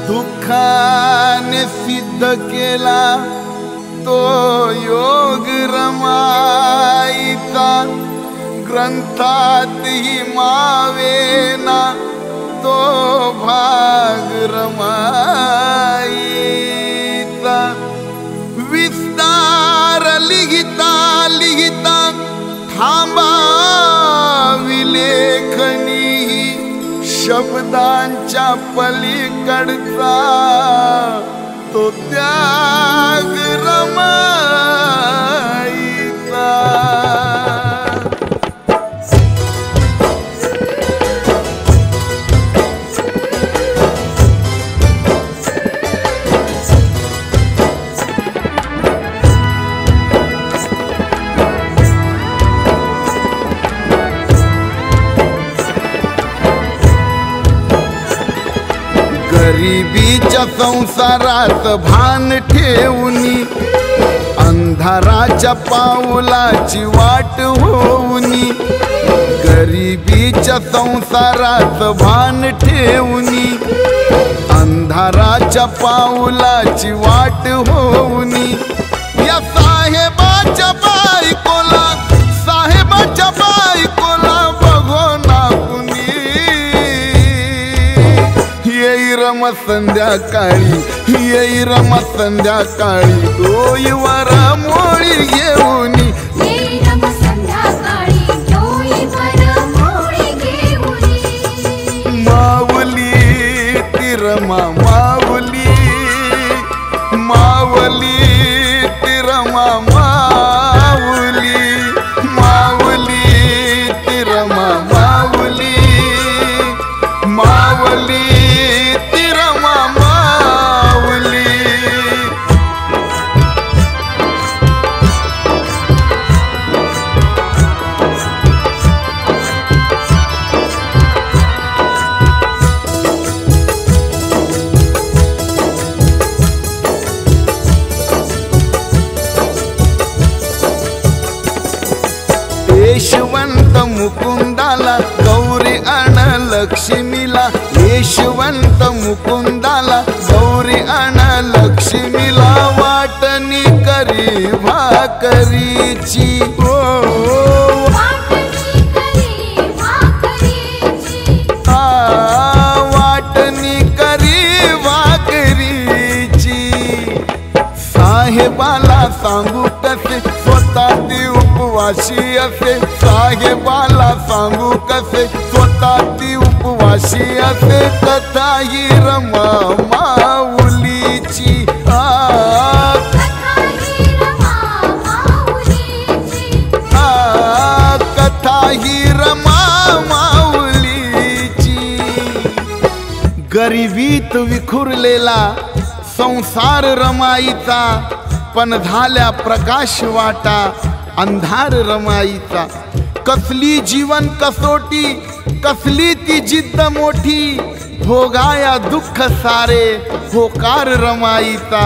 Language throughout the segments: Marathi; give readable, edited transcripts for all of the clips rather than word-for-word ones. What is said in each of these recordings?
दुःखाने सिद्ध केला तो योग रमाईचा, ग्रंथातही मावेना तो भाग रमाईचा। विस्तार लिहिता लिहिता थांबावी लेखनी, शब्दांच्या पलीकडचा तो त्याग रमाईचा। गरिबीच्या संसारात भान ठेवूनी, अंधाराच्या पाऊलाची वाट होऊनी। गरिबीच्या संसारात भान ठेवूनी, अंधाराच्या पाऊलाची वाट होऊनी। या साहेबाच्या बायकोला, साहेबाच्या बायकोला बघो ना कुणी, येई रम संध्याकाळी, येई रम संध्याकाळी, डोईवर मोळी घेऊनी, येई रम संध्याकाळी, डोईवर मोळी घेऊनी। माऊली तिरमा माऊली, माऊली तिरमा माऊली, माऊली तिरमा माऊली, माऊली यशवंत मुकुंदाला गौरी अण लक्ष्मीला, यशवंत मुकुंदाला गौरी अण लक्ष्मीला, वाटणी करी भाकरीची, वाटणी करी भाकरीची, वाटणी करी भाकरीची। साहेबाला सांगू कसे स्वतः ती उपवाशी असे, साहेबाला सांगू कसे स्वतः ती उपवाशी असे। कथा ही रमा माऊलीची, कथा ही रमा माऊलीची, कथा ही रमा माऊलीची। गरिबीत विखुरलेला संसार रमाईचा, पण झाल्या प्रकाश वाटा अंधार रमाईचा। कसली जीवन कसोटी, कसली ती जिद्द मोठी, भोगाया दुःख सारे होकार रमाईचा।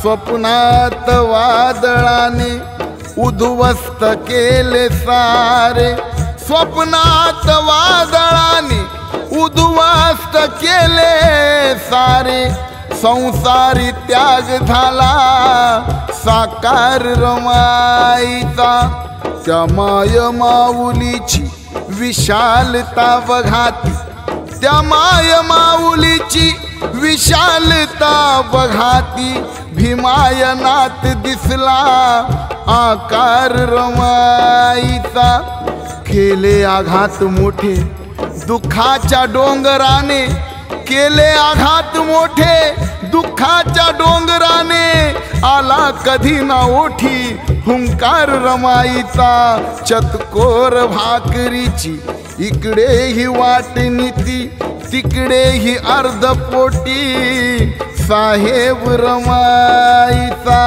स्वप्नात वादळाने उद्ध्वस्त केले सारे, स्वप्नात वादळाने उद्ध्वस्त केले सारे। संसारी त्याग झाला साकार रमाईचा, त्या माय माऊलीची विशालता बघाती, त्या माय माऊलीची विशालता बघाती। भीमायनात दिसला आकार रमाईचा, केले आघात मोठे दुःखाच्या डोंगराने, केले आघात मोठे दुःखाच्या डोंगराने। आला कधी ना ओठी हुंकार रमाईचा, चतकोर भाकरीची इकडे ही वाटणी ती, तिकडेही अर्धपोटी साहेब रमाईचा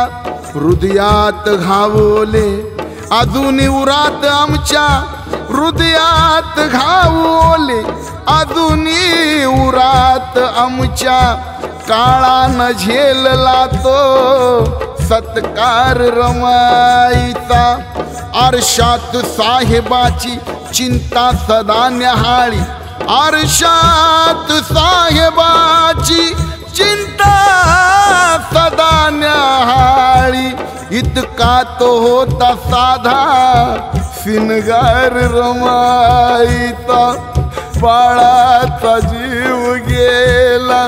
हृदयात घावले अजून उरात आमच्या हृदयात घावले अजून उरात आमच्या काळानं झेलला तो सत्कार रमाईचा आरशात साहेबाची चिंता सदा न्याहाळी आरशात साहेबाची चिंता सदा न्याहाळी इतका तो होता साधा सिनगार रमाईचा बाळाचा जीव गेला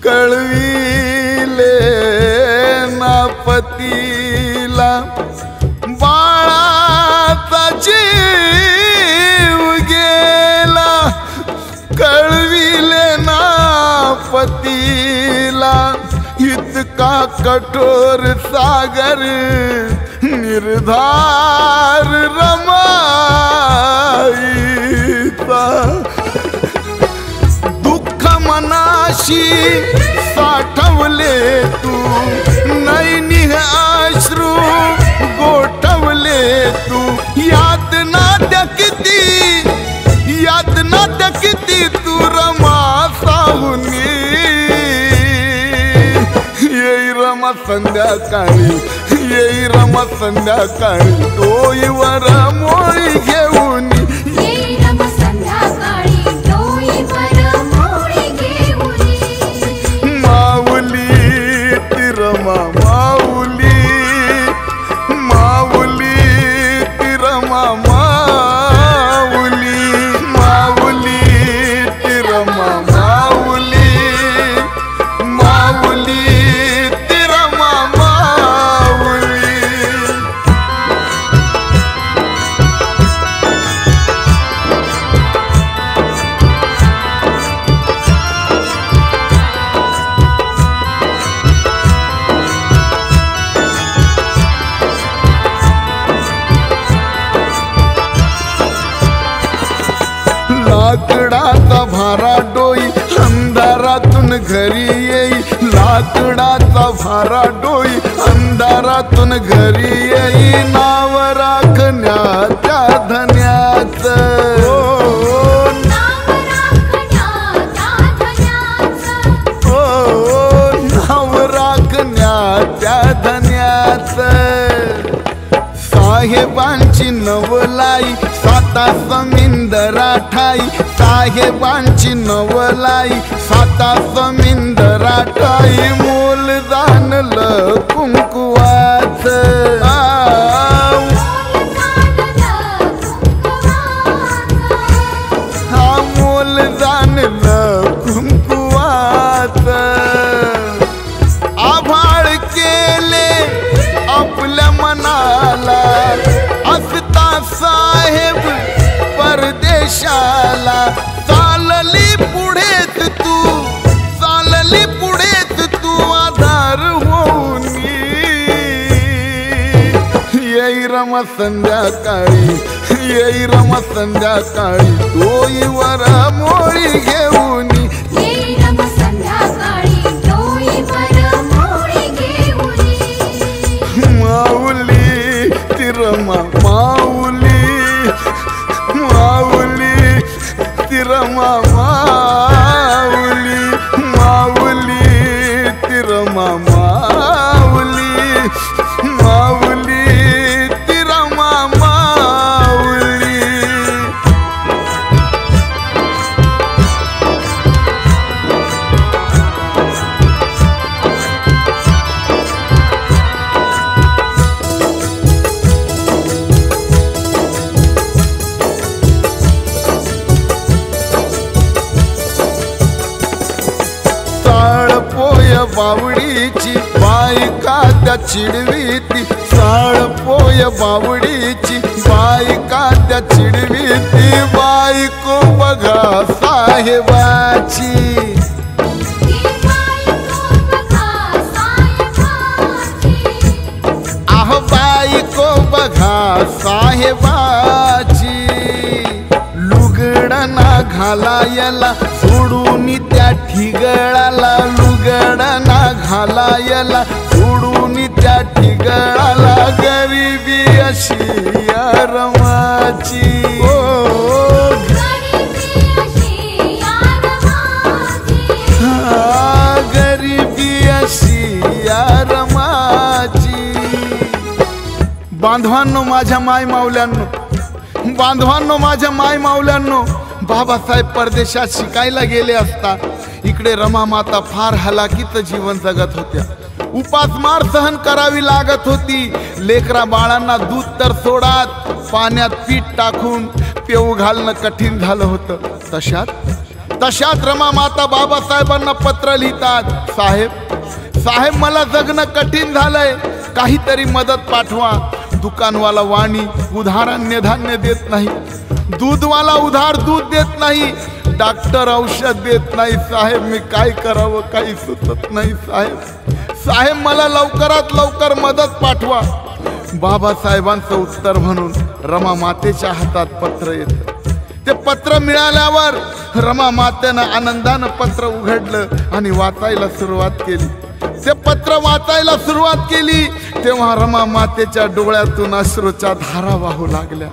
कळविले ना पतीला बाळाचा जीव गेला कळविले ना पतीला इतका कठोर सागर निर्धार रमाईचा दुःख मनाशी साठवले तू नैनी अश्रू गोठवले तू यातना किती तू रमा साहुनी येई रमा संध्याकाळी येई रमा संध्याकाळी डोईवर मोळी घेऊन येई रमा संध्याकाळी डोईवर मोळी घेऊन माऊली ती रमा माऊली माऊली ती रमा माऊली माऊली ती रमा माऊली माऊली ती रमा माऊली लाकडाचा भारा डोई अंधारातून घरी येई लाकडाचा भारा डोई अंधारातून घरी येई नाव राखण्याच्या धन्याचं नाव राखण्याच्या धन्याचं नाव राखण्याच्या धन्याचं साहेबांची नवलाई साता समिंदरा ठाई साहेबांची नवलाई साता समिंदरा ठाई मोल जाणलं कुंकुवाचं हा मोल जाणलं कुंकुवाचं आभाळ केले आपल्या मनाला असता साहेब परदेशाला चालली पुढेच तू आधार होऊन येई रमा संध्याकाळी येई रमा संध्याकाळी डोईवर मोळी घेऊन येई रमा संध्याकाळी डोईवर मोळी घेऊन माऊली ती रमा माऊली माऊली ती रमा माऊली माऊली ती रमा माऊली माऊली ती रमा माऊली बावडीची बायका त्या चिडवीती साळपोय बावडीची बायका त्या चिडवीती बायको बघा साहेबाची आह बायको बघा साहेबाची लुगडना घालायला सोडून त्या ठिगळाला लुगडना घालायला, सोडून त्या ठिगळाला गरिबी अशी या रमाची. गरिबी अशी या रमाची. बांधवांनो, माझ्या माय माऊल्यांनो, बांधवांनो, माझ्या माय माऊल्यांनो, बाबासाहेब परदेशात शिकायला गेले असता इकडे रमा माता फार हलाखीत जीवन जगत होत्या. उपासमार सहन करावी लागत होती. लेकरा बाळांना दूध तर सोडात, पाण्यात पीठ टाकून पेऊ घालणं कठीण झालं होतं. तशात रमा माता बाबासाहेबांना पत्र लिहितात, साहेब मला जगणं कठीण झालंय, काहीतरी मदत पाठवा. दुकानवाला वाणी उधार अन्नधान्य देत नाही, दूधवाला उधार दूध देत नाही, डॉक्टर औषध देत नाही. साहेब मी काय करावं, काही सुचत नाही. साहेब मला लवकरात लवकर मदत पाठवा. बाबासाहेबांचं उत्तर म्हणून रमा मातेच्या हातात पत्र येतं. ते पत्र मिळाल्यावर रमा मातेनं आनंदानं पत्र उघडलं आणि वाचायला सुरुवात केली. ते पत्र वाचायला सुरुवात केली तेव्हा रमा मातेच्या डोळ्यातून अश्रूच्या धारा वाहू लागल्या.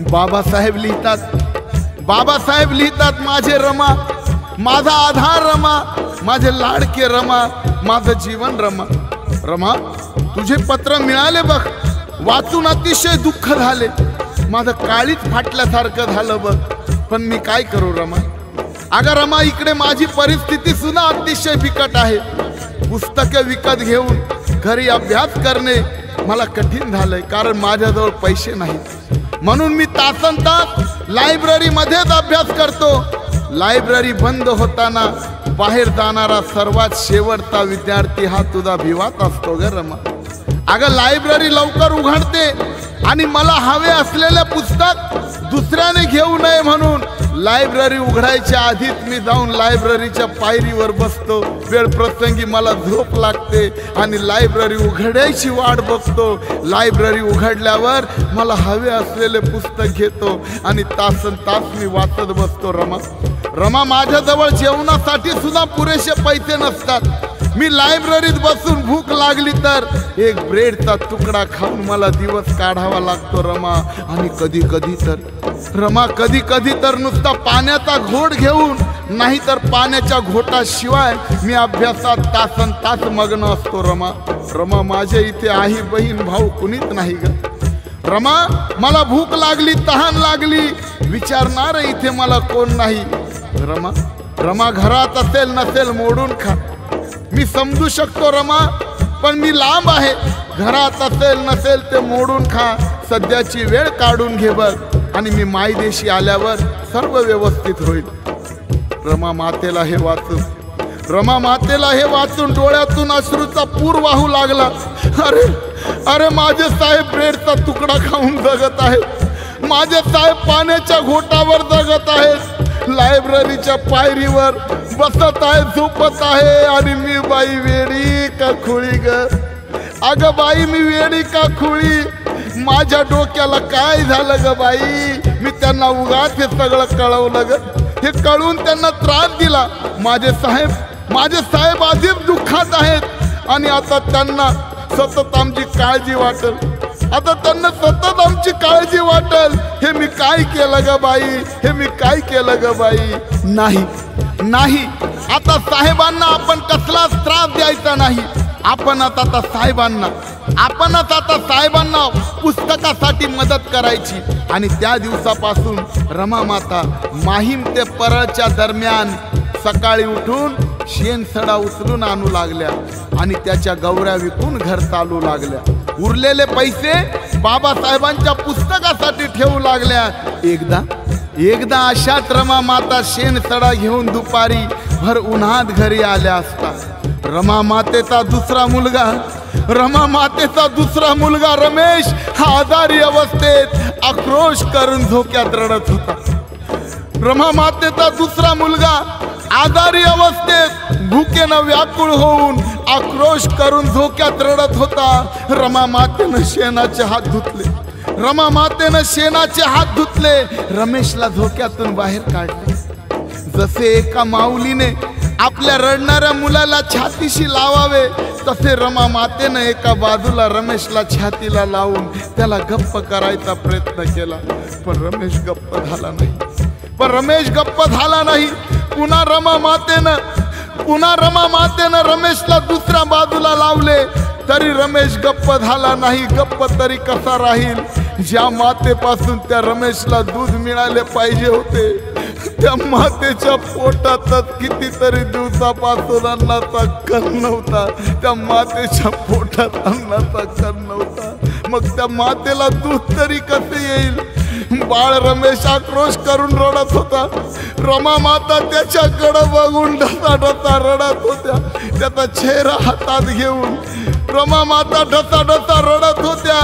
बाबासाहेब लिहितात, माझे रमा, माझा आधार रमा, माझे लाडके रमा, माझं जीवन रमा. रमा तुझे पत्र मिळाले बघ, वाचून अतिशय दुःख झाले, माझं काळीच फाटल्यासारखं झालं बघ, पण मी काय करू रमा. अगं रमा, इकडे माझी परिस्थिती सुद्धा अतिशय बिकट आहे. पुस्तके विकत घेऊन घरी अभ्यास करणे मला कठीण झालंय, कारण माझ्याजवळ पैसे नाहीत. म्हणून मी तासनतास लायब्ररीमध्येच अभ्यास करतो. लायब्ररी बंद होताना बाहेर जाणारा सर्वात शेवटचा विद्यार्थी हा तुझा भिवात असतो ग रमा. अगं लायब्ररी लवकर उघडते आणि मला हवे असलेले पुस्तक दुसऱ्याने घेऊ नये म्हणून लायब्ररी उघडायच्या आधीच मी जाऊन लायब्ररीच्या पायरीवर बसतो. वेळ प्रसंगी मला झोप लागते आणि लायब्ररी उघडायची वाट बघतो. लायब्ररी उघडल्यावर मला हवे असलेले पुस्तक घेतो आणि तासन तास मी वाचत बसतो. रमा माझ्याजवळ जेवणासाठी सुद्धा पुरेसे पैसे नसतात. मी लायब्ररीत बसून भूक लागली तर एक ब्रेडचा तुकडा खाऊन मला दिवस काढावा लागतो रमा. आणि कधी कधी तर नुसता पाण्याचा घोट घेऊन, नाहीतर पाण्याच्या घोटाशिवाय मी अभ्यासात तासन तास मग्न असतो रमा. माझ्या इथे आई बहीण भाऊ कुणीच नाही ग रमा. मला भूक लागली, तहान लागली, विचारणार इथे मला कोण नाही रमा. घरात असेल नसेल मोडून खा, मी समजू शकतो रमा, पण मी लांब आहे. घरात असेल नसेल ते मोडून खा, सध्याची वेळ काढून घे बघ, आणि मी मायदेशी आल्यावर सर्व व्यवस्थित होईल. रमा मातेला हे वाचून डोळ्यातून अश्रूचा पूर वाहू लागला. अरे माझे साहेब ब्रेडचा तुकडा खाऊन जगत आहेत, माझे साहेब पाण्याच्या घोटावर जगत आहेत, लायब्ररीच्या पायरीवर बसत आहे, झोपत आहे, आणि मी बाई वेडी का खुळी ग. अगं बाई मी वेडी का खुळी, माझ्या डोक्याला काय झालं ग बाई. मी त्यांना उगाच हे सगळं कळवलं ग, हे कळून त्यांना त्रास दिला. माझे साहेब आधीच दुःखात आहेत आणि आता त्यांना सतत आमची काळजी वाटेल. हे मी काय केलं ग बाई, नाही आता साहेबांना आपण कसलाच त्रास द्यायचा नाही. आपणच आता साहेबांना पुस्तकासाठी मदत करायची. आणि त्या दिवसापासून रमा माता माहीम ते परळच्या दरम्यान सकाळी उठून शेणसडा उचलून आणू लागल्या आणि त्याच्या गौऱ्या विकून घर चालू लागल्या. उरलेले पैसे बाबासाहेबांच्या पुस्तकासाठी ठेवू लागल्या. एकदा अशात रमा माता शेणसडा घेऊन दुपारी भर उन्हात घरी आल्या असता रमा मातेचा दुसरा रमेश हा आजारी अवस्थेत आक्रोश करून झोक्यात रडत होता. रमा मातेचा दुसरा मुलगा आजारी अवस्थेत भुकेनं व्याकुळ होऊन आक्रोश करून झोक्यात रडत होता. रमा मातेनं शेणाचे हात धुतले, रमेशला झोक्यातून बाहेर काढले. जसे एका माऊलीने आपल्या रडणाऱ्या मुलाला छातीशी लावावे, तसे रमा मातेनं एका बाजूला रमेशला छातीला लावून त्याला गप्प करायचा प्रयत्न केला, पण रमेश गप्प झाला नाही. पुन्हा रमा मातेनं रमेशला दुसऱ्या बाजूला लावले, तरी रमेश गप्प झाला नाही. गप्प तरी कसा राहील? ज्या मातेपासून त्या रमेशला दूध मिळाले पाहिजे होते, त्या मातेच्या पोटातच कितीतरी दिवसापासून अन्नाचा कण नव्हता. त्या मातेच्या पोटात अन्नाचा कण नव्हता. मग त्या मातेला दूध तरी कसे येईल? बाळ रमेश आक्रोश करून रडत होता. रमा माता त्याच्याकडे बघून ढसा रडत होत्या. त्याचा चेहरा हातात घेऊन रमा माता ढसा रडत होत्या.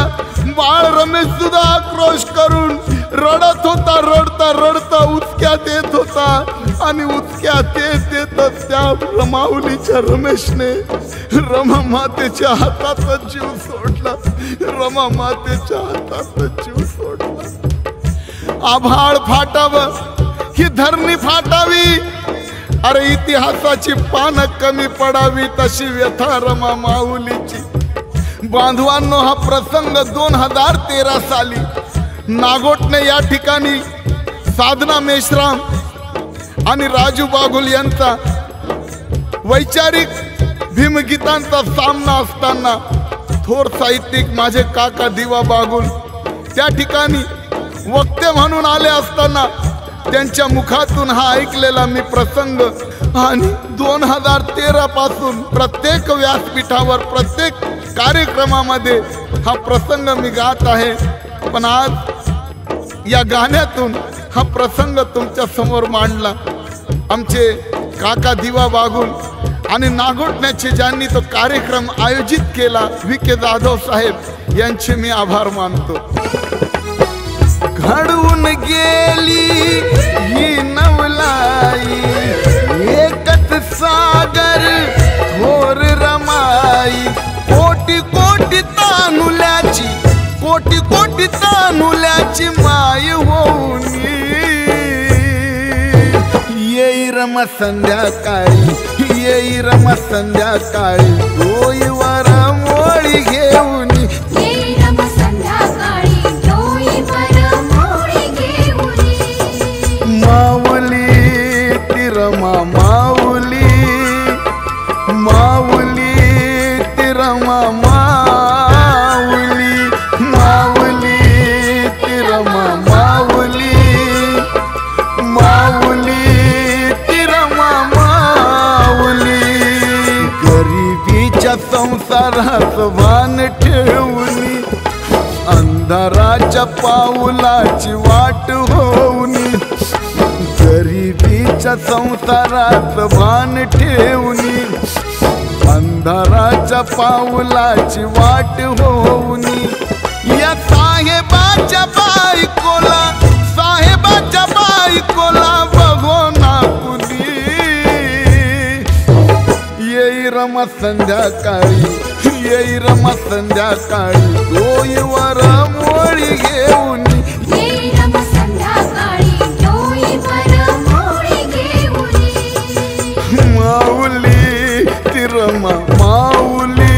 बाळ रमेश सुद्धा आक्रोश करून रडत होता. रडता उचक्यात येत होता आणि उचक्यात येतच त्या माऊलीच्या रमेशने रमा मातेच्या हातातच जीव सोडला. आभाळ फाटावं, ही धरणी फाटावी, अरे इतिहासाची पानं कमी पडावी, तशी व्यथा रमा माऊलीची. बांधवांनो, हा प्रसंग 2013 साली नागोटने या ठिकाणी साधना मेश्राम आणि राजू बागुल यांचा वैचारिक भीमगीतांचा सामना असताना थोर साहित्यिक माझे काका दिवा बागुल त्या ठिकाणी वक्ते म्हणून आले असताना त्यांच्या मुखातून हा ऐकलेला मी प्रसंग, आणि 2013 पासून प्रत्येक व्यासपीठावर प्रत्येक कार्यक्रमामध्ये हा प्रसंग मी गात आहे. पण आज या गाण्यातून हा प्रसंग तुमच्या समोर मांडला. आमचे काका दिवा बागुल आणि नागोटण्याचे ज्यांनी तो कार्यक्रम आयोजित केला, VK जाधव साहेब, यांचे मी आभार मानतो. घडवून गेली ही नवलाई, एकच सागर थोर रमाई, कोटी कोटी तानुल्याची माय होऊन येई रमा संध्याकाळी डोईवर मोळी घेऊन, माऊली तिरमा माऊली तिरमा माऊली तिरमा माऊली तिरमा माऊली. गरिबीच्या संसारात भान ठेवून, अंधाराच्या पाऊलाची वाट होऊन, गरिबीच्या संसारात भान ठेवून, अंधाराच्या पाऊलाची वाट होऊन, या साहेबाच्या बायकोला बघो ना कुणी, येई रमा संध्याकाळी डोईवर मोळी घेऊन, माऊली तिरमा माऊली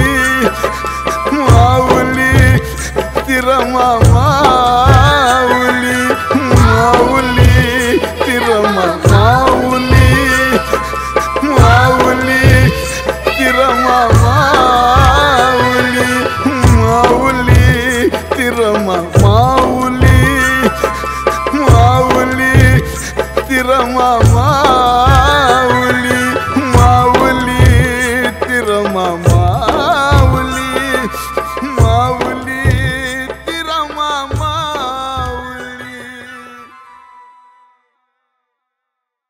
तिरमा माऊली तिरमा माऊली तिरमा माऊली तिरमा माऊली तिरमा